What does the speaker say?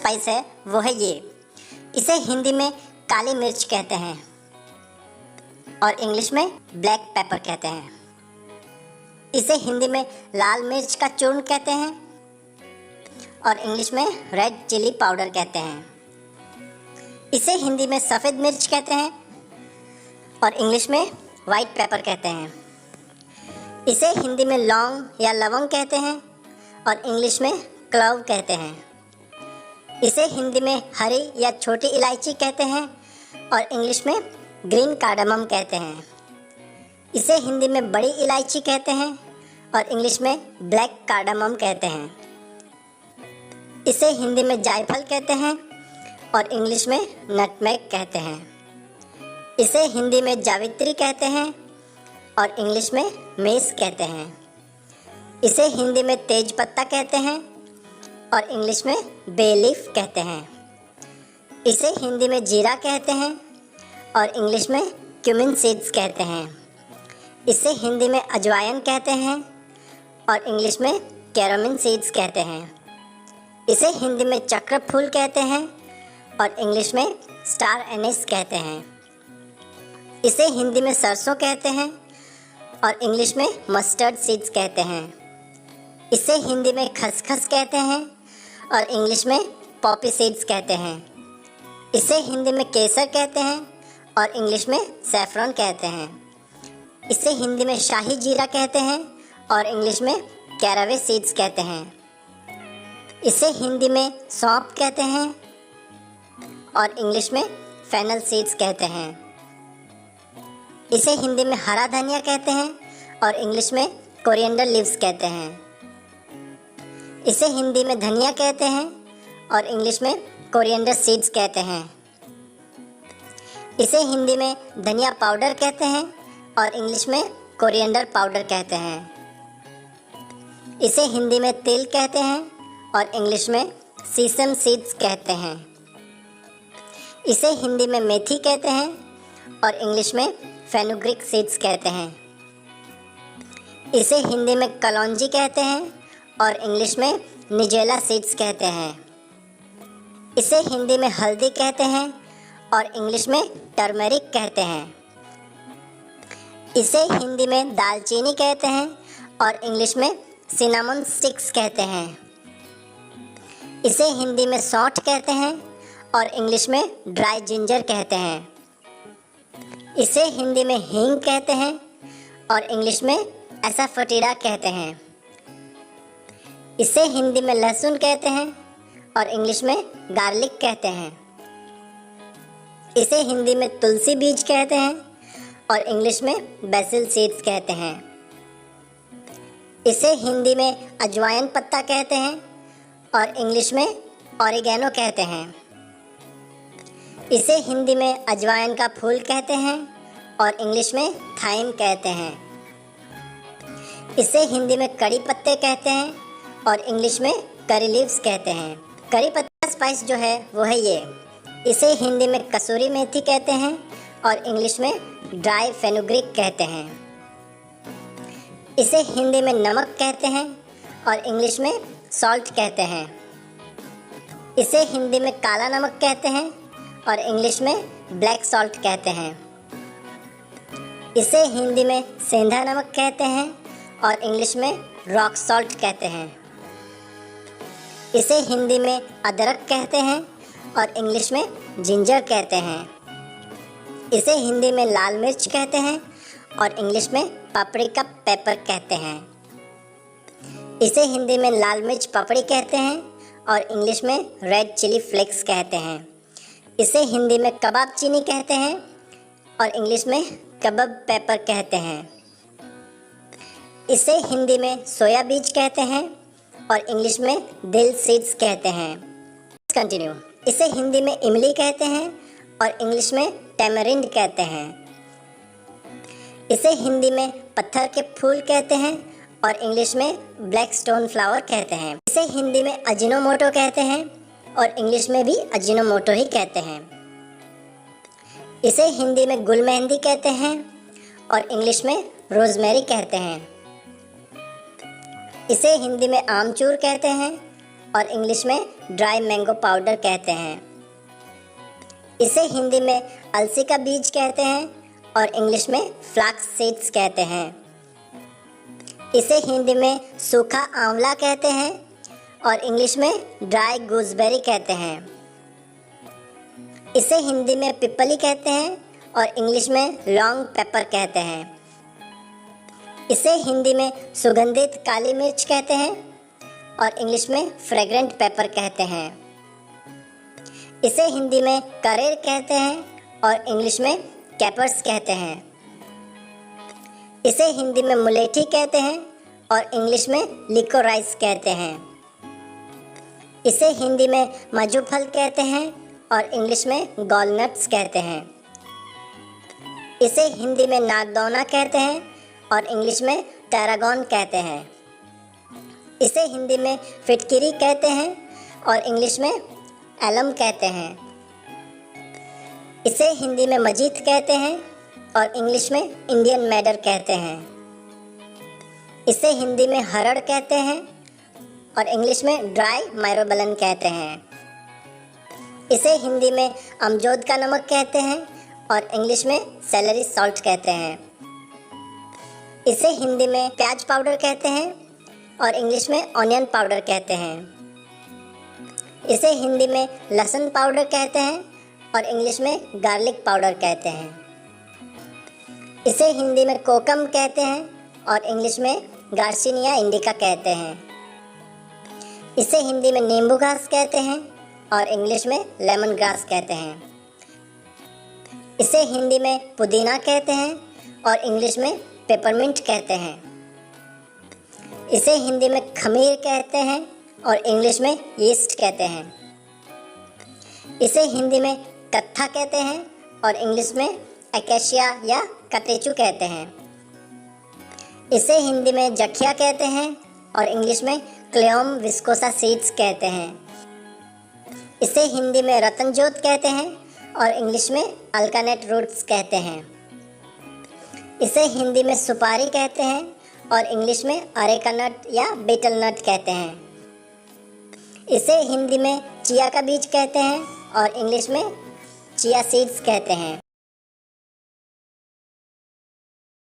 Spice है वो है ये। इसे हिंदी में काली मिर्च कहते हैं और इंग्लिश में ब्लैक पेपर कहते हैं। इसे हिंदी में लाल मिर्च का चूर्ण कहते हैं और इंग्लिश में रेड चिली पाउडर कहते हैं। इसे हिंदी में सफ़ेद मिर्च कहते हैं और इंग्लिश में वाइट पेपर कहते हैं। इसे हिंदी में लौंग या लवंग कहते हैं और इंग्लिश में क्लव कहते हैं। इसे हिंदी में हरी या छोटी इलायची कहते हैं और इंग्लिश में ग्रीन कार्डमम कहते हैं। इसे हिंदी में बड़ी इलायची कहते हैं और इंग्लिश में ब्लैक कार्डमम कहते हैं। इसे हिंदी में जायफल कहते हैं और इंग्लिश में नटमेग कहते हैं। इसे हिंदी में जावित्री कहते हैं और इंग्लिश में मेस कहते हैं। इसे हिंदी में तेज पत्ता कहते हैं और इंग्लिश में बे लीफ कहते हैं। इसे हिंदी में जीरा कहते हैं और इंग्लिश में क्यूमिन सीड्स कहते हैं। इसे हिंदी में अजवाइन कहते हैं और इंग्लिश में कैरोमिन सीड्स कहते हैं। इसे हिंदी में चक्र फूल कहते हैं और इंग्लिश में स्टार एनिस कहते हैं। इसे हिंदी में सरसों कहते हैं और इंग्लिश में मस्टर्ड सीड्स कहते हैं। इसे हिंदी में खसखस कहते हैं और इंग्लिश में पॉपी सीड्स कहते हैं। इसे हिंदी में केसर कहते हैं और इंग्लिश में सैफरन कहते हैं। इसे हिंदी में शाही जीरा कहते हैं और इंग्लिश में कैरावे सीड्स कहते हैं। इसे हिंदी में सौंफ कहते हैं और इंग्लिश में फेनल सीड्स कहते हैं। इसे हिंदी में हरा धनिया कहते हैं और इंग्लिश में कोरिएंडर लीव्स कहते हैं। इसे हिंदी में धनिया कहते हैं और इंग्लिश में कोरिएंडर सीड्स कहते हैं। इसे हिंदी में धनिया पाउडर कहते हैं और इंग्लिश में कोरिएंडर पाउडर कहते हैं। इसे हिंदी में तिल कहते हैं और इंग्लिश में सीसम सीड्स कहते हैं। इसे हिंदी में मेथी कहते हैं और इंग्लिश में फेनुग्रीक सीड्स कहते हैं। इसे हिंदी में कलौंजी कहते हैं और इंग्लिश में निजेला सीड्स कहते हैं। इसे हिंदी में हल्दी कहते हैं और इंग्लिश में टर्मरिक कहते हैं। इसे हिंदी में दालचीनी कहते हैं और इंग्लिश में सिनामन स्टिक्स कहते हैं। इसे हिंदी में सौंठ कहते हैं और इंग्लिश में ड्राई जिंजर कहते हैं। इसे हिंदी में हींग कहते हैं और इंग्लिश में एसाफोटिडा कहते हैं। इसे हिंदी में लहसुन कहते हैं और इंग्लिश में गार्लिक कहते हैं। इसे हिंदी में तुलसी बीज कहते हैं और इंग्लिश में बेसिल सीड्स कहते हैं। इसे हिंदी में अजवाइन पत्ता कहते हैं और इंग्लिश में ऑरिगेनो कहते हैं। इसे हिंदी में अजवाइन का फूल कहते हैं और इंग्लिश में थाइम कहते हैं। इसे हिंदी में कड़ी पत्ते कहते हैं और इंग्लिश में करी लीव्स कहते हैं। कड़ी पत्ता स्पाइस जो है वो है ये। इसे हिंदी में कसूरी मेथी कहते हैं और इंग्लिश में ड्राई फेनुग्रीक कहते हैं। इसे हिंदी में नमक कहते हैं और इंग्लिश में सॉल्ट कहते हैं। इसे हिंदी में काला नमक कहते हैं और इंग्लिश में ब्लैक सॉल्ट कहते हैं। इसे हिंदी में सेंधा नमक कहते हैं और इंग्लिश में रॉक सॉल्ट कहते हैं। इसे हिंदी में अदरक कहते हैं और इंग्लिश में जिंजर कहते हैं। इसे हिंदी में लाल मिर्च कहते हैं और इंग्लिश में पापरिका पेपर कहते हैं। इसे हिंदी में लाल मिर्च पपड़ी कहते हैं और इंग्लिश में रेड चिली फ्लेक्स कहते हैं। इसे हिंदी में कबाब चीनी कहते हैं और इंग्लिश में कबाब पेपर कहते हैं। इसे हिंदी में सोया बीज कहते हैं और इंग्लिश में दिल सीड्स कहते हैं। कंटिन्यू। इसे हिंदी में इमली कहते हैं और इंग्लिश में टैमरिंड कहते हैं। इसे हिंदी में पत्थर के फूल कहते हैं और इंग्लिश में ब्लैक स्टोन फ्लावर कहते हैं। इसे हिंदी में अजिनोमोटो कहते हैं और इंग्लिश में भी अजिनोमोटो ही कहते हैं। इसे हिंदी में गुल मेहंदी कहते हैं और इंग्लिश में रोजमेरी कहते हैं। इसे हिंदी में आमचूर कहते हैं और इंग्लिश में ड्राई मैंगो पाउडर कहते हैं। इसे हिंदी में अलसी का बीज कहते हैं और इंग्लिश में फ्लाक्स सीड्स कहते हैं। इसे हिंदी में सूखा आंवला कहते हैं और इंग्लिश में ड्राई गूसबेरी कहते हैं। इसे हिंदी में पिपली कहते हैं और इंग्लिश में लॉन्ग पेपर कहते हैं। इसे हिंदी में सुगंधित काली मिर्च कहते हैं और इंग्लिश में फ्रेग्रेंट पेपर कहते हैं। इसे हिंदी में करेर कहते हैं और इंग्लिश में कैपर्स कहते हैं। इसे हिंदी में मुलेठी कहते हैं और इंग्लिश में लिकोराइस कहते हैं। इसे हिंदी में मजू फल कहते हैं और इंग्लिश में गॉलनट्स कहते हैं। इसे हिंदी में नागदौना कहते हैं और इंग्लिश में टैरागॉन कहते हैं। इसे हिंदी में फिटकिरी कहते हैं और इंग्लिश में एलम कहते हैं। इसे हिंदी में मजीद कहते हैं और इंग्लिश में इंडियन मैडर कहते हैं। इसे हिंदी में हरड़ कहते हैं और इंग्लिश में ड्राई मायरोबलन कहते हैं। इसे हिंदी में अमजोद का नमक कहते हैं और इंग्लिश में सेलरी सॉल्ट कहते हैं। इसे हिंदी में प्याज पाउडर कहते हैं और इंग्लिश में ऑनियन पाउडर कहते हैं। इसे हिंदी में लहसुन पाउडर कहते हैं और इंग्लिश में गार्लिक पाउडर कहते हैं। इसे हिंदी में कोकम कहते हैं और इंग्लिश में गार्सिनिया इंडिका कहते हैं। इसे हिंदी में नींबू घास कहते हैं और इंग्लिश में लेमन ग्रास कहते हैं। इसे हिंदी में पुदीना कहते हैं और इंग्लिश में पेपरमिंट कहते हैं। इसे हिंदी में खमीर कहते हैं और इंग्लिश में यीस्ट कहते हैं। इसे हिंदी में कत्था कहते हैं और इंग्लिश में एकेशिया या कटेचू कहते हैं। इसे हिंदी में जखिया कहते हैं और इंग्लिश में क्लेओम विस्कोसा सीड्स कहते हैं। इसे हिंदी में रतनजोत कहते हैं और इंग्लिश में अल्कानेट रूट्स कहते हैं। इसे हिंदी में सुपारी कहते हैं और इंग्लिश में अरेका नट या बीटल नट कहते हैं। इसे हिंदी में चिया का बीज कहते हैं और इंग्लिश में चिया सीड्स कहते हैं।